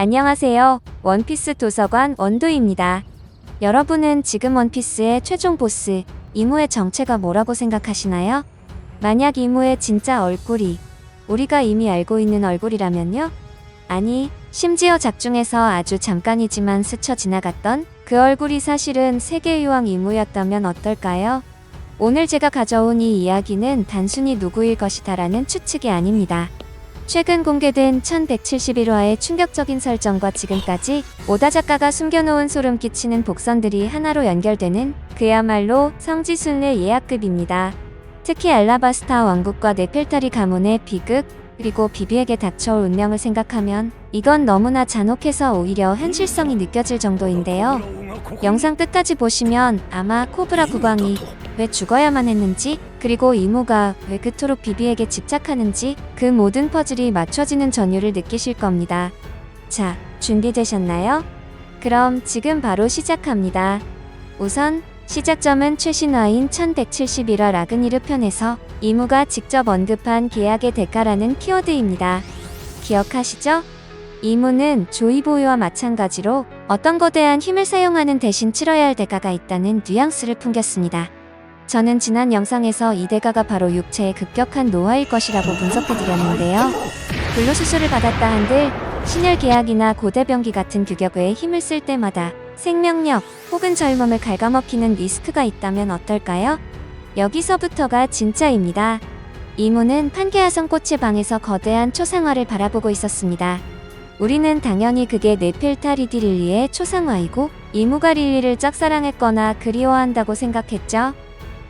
안녕하세요. 원피스 도서관 원두입니다. 여러분은 지금 원피스의 최종 보스, 이무의 정체가 뭐라고 생각하시나요? 만약 이무의 진짜 얼굴이 우리가 이미 알고 있는 얼굴이라면요? 아니, 심지어 작중에서 아주 잠깐이지만 스쳐 지나갔던 그 얼굴이 사실은 세계유황 이무였다면 어떨까요? 오늘 제가 가져온 이 이야기는 단순히 누구일 것이다라는 추측이 아닙니다. 최근 공개된 1171화의 충격적인 설정과 지금까지 오다 작가가 숨겨놓은 소름 끼치는 복선들이 하나로 연결되는 그야말로 성지순례 예약급입니다. 특히 알라바스타 왕국과 네펠타리 가문의 비극, 그리고 비비에게 닥쳐올 운명을 생각하면 이건 너무나 잔혹해서 오히려 현실성이 느껴질 정도인데요. 영상 끝까지 보시면 아마 코브라 국왕이 왜 죽어야만 했는지, 그리고 이무가 왜 그토록 비비에게 집착하는지 그 모든 퍼즐이 맞춰지는 전율을 느끼실 겁니다. 자, 준비되셨나요? 그럼 지금 바로 시작합니다. 우선 시작점은 최신화인 1171화 라그니르 편에서 이무가 직접 언급한 계약의 대가라는 키워드입니다. 기억하시죠? 이무는 조이보이와 마찬가지로 어떤 거대한 힘을 사용하는 대신 치러야 할 대가가 있다는 뉘앙스를 풍겼습니다. 저는 지난 영상에서 이 대가가 바로 육체의 급격한 노화일 것이라고 분석해드렸는데요. 불로수술을 받았다 한들 신혈 계약이나 고대병기 같은 규격의 힘을 쓸 때마다 생명력 혹은 젊음을 갉아먹히는 리스크가 있다면 어떨까요? 여기서부터가 진짜입니다. 이무는 판게아성 꽃의 방에서 거대한 초상화를 바라보고 있었습니다. 우리는 당연히 그게 네펠타리디 릴리의 초상화이고 이무가 릴리를 짝사랑했거나 그리워한다고 생각했죠.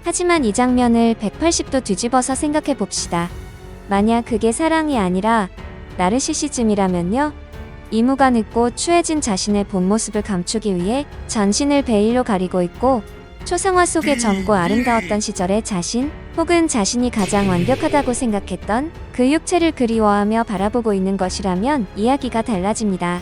하지만 이 장면을 180도 뒤집어서 생각해봅시다. 만약 그게 사랑이 아니라 나르시시즘이라면요? 이무가 늙고 추해진 자신의 본 모습을 감추기 위해 전신을 베일로 가리고 있고 초상화 속에 젊고 아름다웠던 시절의 자신 혹은 자신이 가장 완벽하다고 생각했던 그 육체를 그리워하며 바라보고 있는 것이라면 이야기가 달라집니다.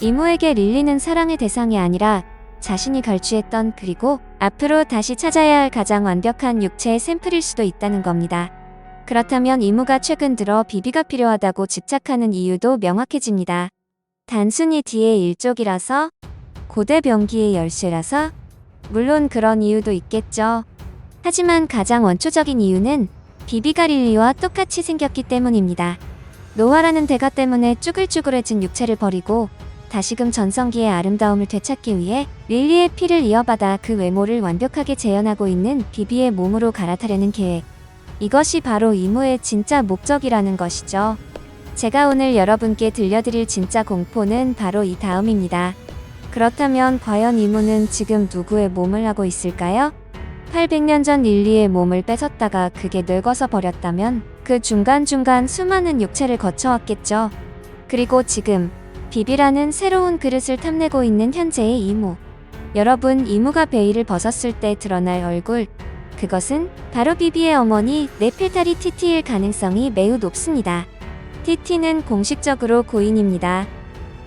이무에게 릴리는 사랑의 대상이 아니라 자신이 갈취했던 그리고 앞으로 다시 찾아야 할 가장 완벽한 육체의 샘플일 수도 있다는 겁니다. 그렇다면 이무가 최근 들어 비비가 필요하다고 집착하는 이유도 명확해집니다. 단순히 D의 일족이라서? 고대 병기의 열쇠라서? 물론 그런 이유도 있겠죠. 하지만 가장 원초적인 이유는 비비가 릴리와 똑같이 생겼기 때문입니다. 노화라는 대가 때문에 쭈글쭈글해진 육체를 버리고 다시금 전성기의 아름다움을 되찾기 위해 릴리의 피를 이어받아 그 외모를 완벽하게 재현하고 있는 비비의 몸으로 갈아타려는 계획. 이것이 바로 이무의 진짜 목적이라는 것이죠. 제가 오늘 여러분께 들려드릴 진짜 공포는 바로 이 다음입니다. 그렇다면 과연 이무는 지금 누구의 몸을 하고 있을까요? 800년 전 릴리의 몸을 뺏었다가 그게 늙어서 버렸다면 그 중간중간 수많은 육체를 거쳐왔겠죠. 그리고 지금 비비라는 새로운 그릇을 탐내고 있는 현재의 이무. 여러분, 이무가 베일을 벗었을 때 드러날 얼굴, 그것은 바로 비비의 어머니 네펠타리 티티일 가능성이 매우 높습니다. 티티는 공식적으로 고인입니다.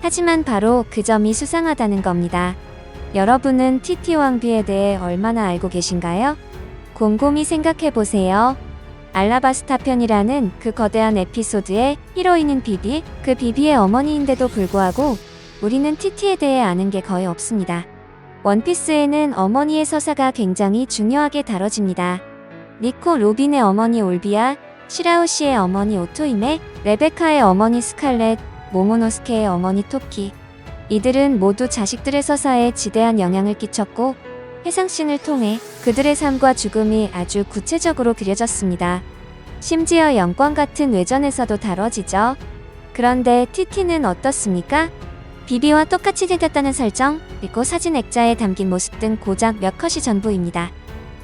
하지만 바로 그 점이 수상하다는 겁니다. 여러분은 티티 왕비에 대해 얼마나 알고 계신가요? 곰곰이 생각해보세요. 알라바스타 편이라는 그 거대한 에피소드의 히로인은 비비, 그 비비의 어머니인데도 불구하고 우리는 티티에 대해 아는 게 거의 없습니다. 원피스에는 어머니의 서사가 굉장히 중요하게 다뤄집니다. 니코 로빈의 어머니 올비아, 시라우시의 어머니 오토이메, 레베카의 어머니 스칼렛, 모모노스케의 어머니 토키. 이들은 모두 자식들의 서사에 지대한 영향을 끼쳤고 해상신을 통해 그들의 삶과 죽음이 아주 구체적으로 그려졌습니다. 심지어 영권 같은 외전에서도 다뤄지죠. 그런데 티티는 어떻습니까? 비비와 똑같이 생겼다는 설정, 그리고 사진 액자에 담긴 모습 등 고작 몇 컷이 전부입니다.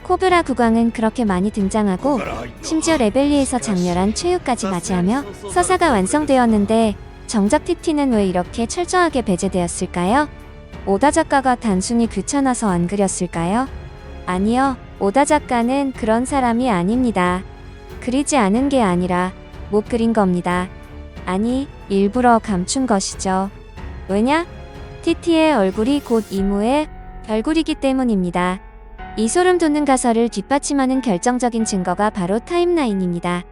코브라 국왕은 그렇게 많이 등장하고 심지어 레벨리에서 장렬한 최후까지 맞이하며 서사가 완성되었는데 정작 티티는 왜 이렇게 철저하게 배제되었을까요? 오다 작가가 단순히 귀찮아서 안 그렸을까요? 아니요, 오다 작가는 그런 사람이 아닙니다. 그리지 않은 게 아니라 못 그린 겁니다. 아니, 일부러 감춘 것이죠. 왜냐? 티티의 얼굴이 곧 이무의 얼굴이기 때문입니다. 이 소름 돋는 가설을 뒷받침하는 결정적인 증거가 바로 타임라인입니다.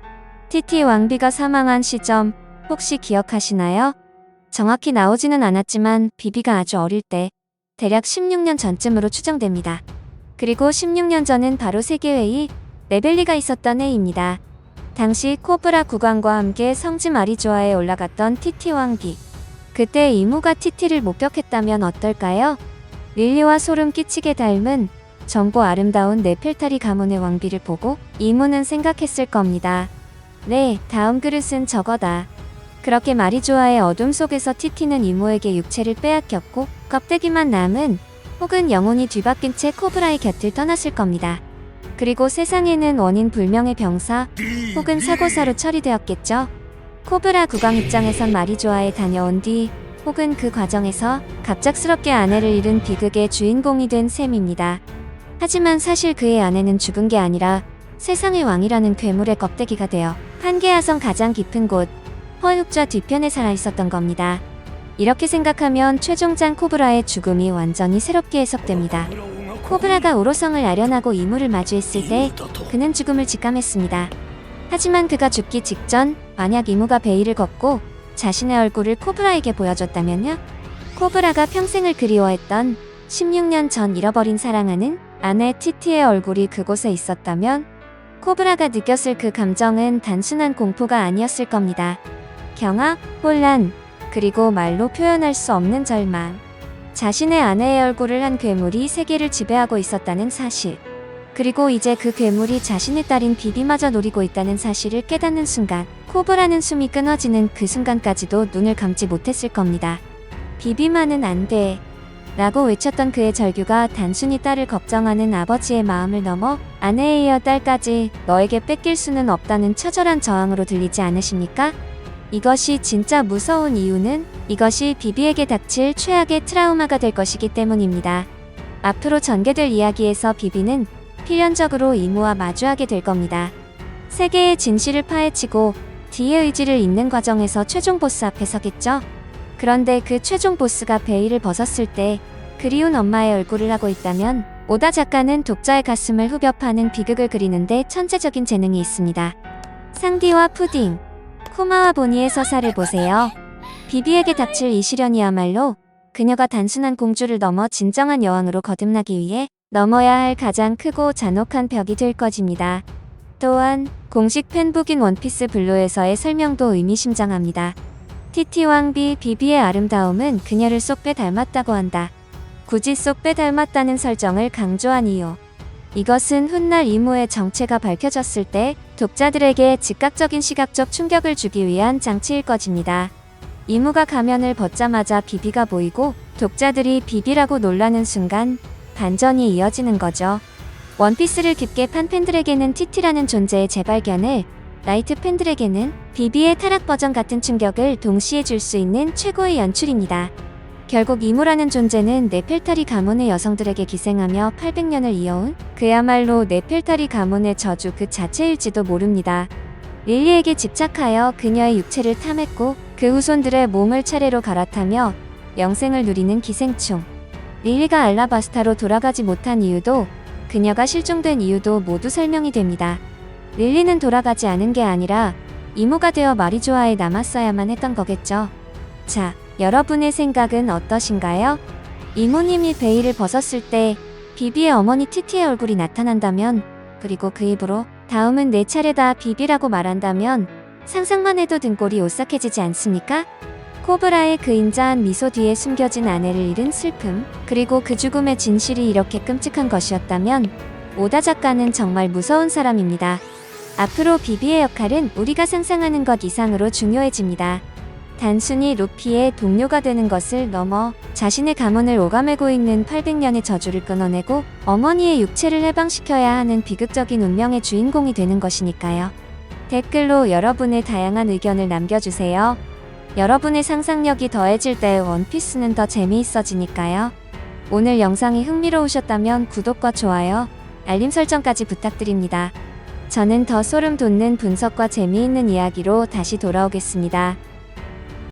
티티 왕비가 사망한 시점 혹시 기억하시나요? 정확히 나오지는 않았지만 비비가 아주 어릴 때 대략 16년 전쯤으로 추정됩니다. 그리고 16년 전은 바로 세계회의 레벨리가 있었던 해입니다. 당시 코브라 국왕과 함께 성지 마리조아에 올라갔던 티티 왕비. 그때 이무가 티티를 목격했다면 어떨까요? 릴리와 소름 끼치게 닮은 젊고 아름다운 네펠타리 가문의 왕비를 보고 이무는 생각했을 겁니다. 네, 다음 그릇은 저거다. 그렇게 마리조아의 어둠 속에서 티티는 이무에게 육체를 빼앗겼고 껍데기만 남은 혹은 영혼이 뒤바뀐 채 코브라의 곁을 떠났을 겁니다. 그리고 세상에는 원인 불명의 병사 혹은 사고사로 처리되었겠죠. 코브라 국왕 입장에선 마리조아에 다녀온 뒤 혹은 그 과정에서 갑작스럽게 아내를 잃은 비극의 주인공이 된 셈입니다. 하지만 사실 그의 아내는 죽은 게 아니라 세상의 왕이라는 괴물의 껍데기가 되어 판게아성 가장 깊은 곳 허육좌 뒤편에 살아있었던 겁니다. 이렇게 생각하면 최종장 코브라의 죽음이 완전히 새롭게 해석됩니다. 코브라가 오로성을 아련하고 이무를 마주했을 때 그는 죽음을 직감했습니다. 하지만 그가 죽기 직전 만약 이무가 베일을 걷고 자신의 얼굴을 코브라에게 보여줬다면요? 코브라가 평생을 그리워했던 16년 전 잃어버린 사랑하는 아내 티티의 얼굴이 그곳에 있었다면 코브라가 느꼈을 그 감정은 단순한 공포가 아니었을 겁니다. 경악, 혼란, 그리고 말로 표현할 수 없는 절망. 자신의 아내의 얼굴을 한 괴물이 세계를 지배하고 있었다는 사실. 그리고 이제 그 괴물이 자신의 딸인 비비마저 노리고 있다는 사실을 깨닫는 순간 코브라는 숨이 끊어지는 그 순간까지도 눈을 감지 못했을 겁니다. 비비마는 안 돼. 라고 외쳤던 그의 절규가 단순히 딸을 걱정하는 아버지의 마음을 넘어 아내에 이어 딸까지 너에게 뺏길 수는 없다는 처절한 저항으로 들리지 않으십니까? 이것이 진짜 무서운 이유는 이것이 비비에게 닥칠 최악의 트라우마가 될 것이기 때문입니다. 앞으로 전개될 이야기에서 비비는 필연적으로 이무와 마주하게 될 겁니다. 세계의 진실을 파헤치고 D의 의지를 잇는 과정에서 최종 보스 앞에 서겠죠. 그런데 그 최종 보스가 베일을 벗었을 때 그리운 엄마의 얼굴을 하고 있다면 오다 작가는 독자의 가슴을 후벼 파는 비극을 그리는데 천재적인 재능이 있습니다. 상디와 푸딩, 쿠마와 보니의 서사를 보세요. 비비에게 닥칠 이 시련이야말로 그녀가 단순한 공주를 넘어 진정한 여왕으로 거듭나기 위해 넘어야 할 가장 크고 잔혹한 벽이 될 것입니다. 또한 공식 팬북인 원피스 블루에서의 설명도 의미심장합니다. 티티 왕비 비비의 아름다움은 그녀를 쏙 빼 닮았다고 한다. 굳이 쏙 빼 닮았다는 설정을 강조한 이유. 이것은 훗날 이무의 정체가 밝혀졌을 때 독자들에게 즉각적인 시각적 충격을 주기 위한 장치일 것입니다. 이무가 가면을 벗자마자 비비가 보이고 독자들이 비비라고 놀라는 순간 반전이 이어지는 거죠. 원피스를 깊게 판 팬들에게는 티티라는 존재의 재발견을, 라이트 팬들에게는 비비의 타락 버전 같은 충격을 동시에 줄 수 있는 최고의 연출입니다. 결국 이무라는 존재는 네펠타리 가문의 여성들에게 기생하며 800년을 이어온 그야말로 네펠타리 가문의 저주 그 자체일지도 모릅니다. 릴리에게 집착하여 그녀의 육체를 탐했고 그 후손들의 몸을 차례로 갈아타며 영생을 누리는 기생충. 릴리가 알라바스타로 돌아가지 못한 이유도 그녀가 실종된 이유도 모두 설명이 됩니다. 릴리는 돌아가지 않은 게 아니라 이무가 되어 마리조아에 남았어야만 했던 거겠죠. 자, 여러분의 생각은 어떠신가요? 이모님이 베일을 벗었을 때 비비의 어머니 티티의 얼굴이 나타난다면, 그리고 그 입으로 다음은 내 차례다 비비라고 말한다면 상상만 해도 등골이 오싹해지지 않습니까? 코브라의 그 인자한 미소 뒤에 숨겨진 아내를 잃은 슬픔, 그리고 그 죽음의 진실이 이렇게 끔찍한 것이었다면 오다 작가는 정말 무서운 사람입니다. 앞으로 비비의 역할은 우리가 상상하는 것 이상으로 중요해집니다. 단순히 루피의 동료가 되는 것을 넘어 자신의 가문을 오가매고 있는 800년의 저주를 끊어내고 어머니의 육체를 해방시켜야 하는 비극적인 운명의 주인공이 되는 것이니까요. 댓글로 여러분의 다양한 의견을 남겨주세요. 여러분의 상상력이 더해질 때 원피스는 더 재미있어지니까요. 오늘 영상이 흥미로우셨다면 구독과 좋아요, 알림 설정까지 부탁드립니다. 저는 더 소름 돋는 분석과 재미있는 이야기로 다시 돌아오겠습니다.